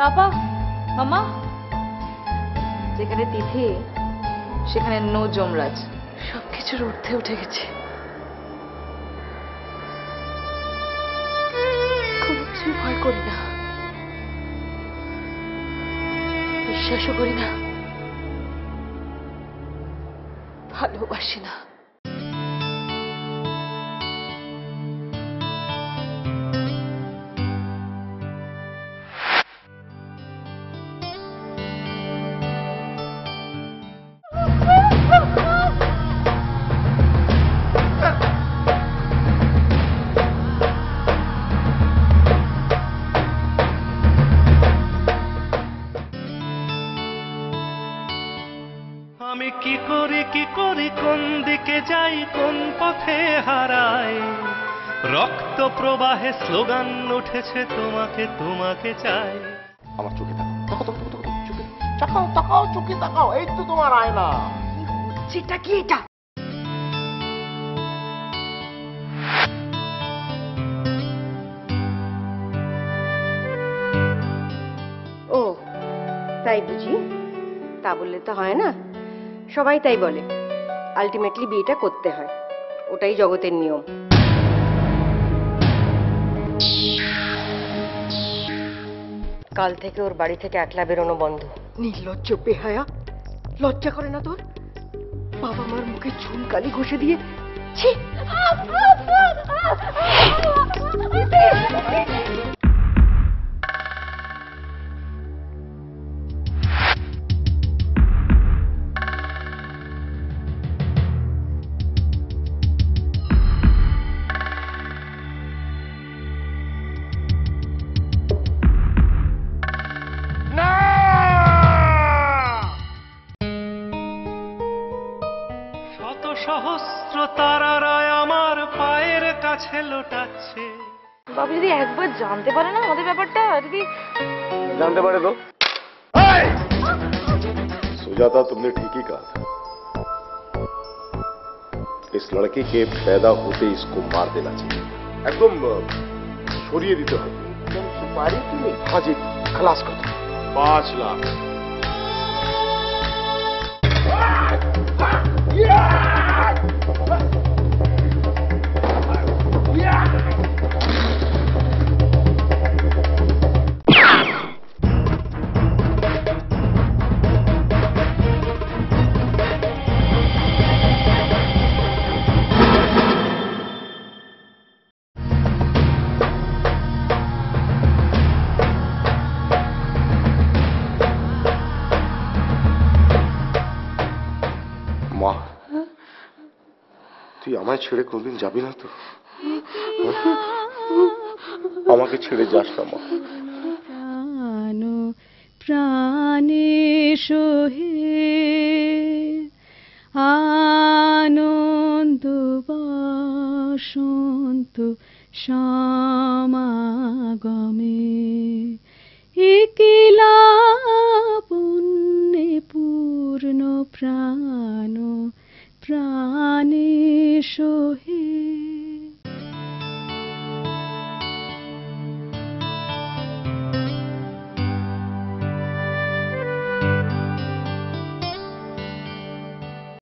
পাপা, মামা, যেখানে তিথি সেখানে নো যমরাজ। সবকিছুর ঊর্ধ্বে উঠে গেছে। কোনো কিছুই ভয় করি না, বিশ্বাসও করি না, ভালোবাসি না। আমি কি করি কোন দিকে যাই কোন পথে হারাই, রক্ত প্রবাহে স্লোগান উঠেছে তোমাকে তোমাকে চাই। আমার চোখে তাকাও, চোখে তাকাও, চোখে তাকাও, এই তো তোমার আয়না। সেটা কি এটা? ও তাই বুঝি? তা বললে তো হয় না, সবাই তাই বলে। আলটিমেটলি বিয়েটা করতে হয়, ওটাই জগতের নিয়ম। কাল থেকে ওর বাড়ি থেকে একলা বেরোনো বন্ধ। নির্লজ্জ বেহায়া, লজ্জা করে না তোর? বাবা মার মুখে চুনকালি ঘষে দিয়ে ছি! শত সহস্র তারারায় আমার পায়ের কাছে লোটাচ্ছে। বাবু যদি একবার জানতে পারে না আমাদের ব্যাপারটা, যদি जानते पारे तो सुजाता, तुमने ठीक ही कहा था। इस लड़के के पैदा होते ही इसको मार देना चाहिए, एकदम छोड़िए दीते हो। तुम सुपारी की नहीं? हाँ जी, खलास कर दो। 5 लाख। মা, তুই আমায় ছেড়ে কোনদিন যাবি না তো? আমাকে ছেড়ে যাস না মা। প্রাণে সোহে আনন্দ বসন্ত সমাগমে একলা পুণ্যে পূর্ণ প্রাণ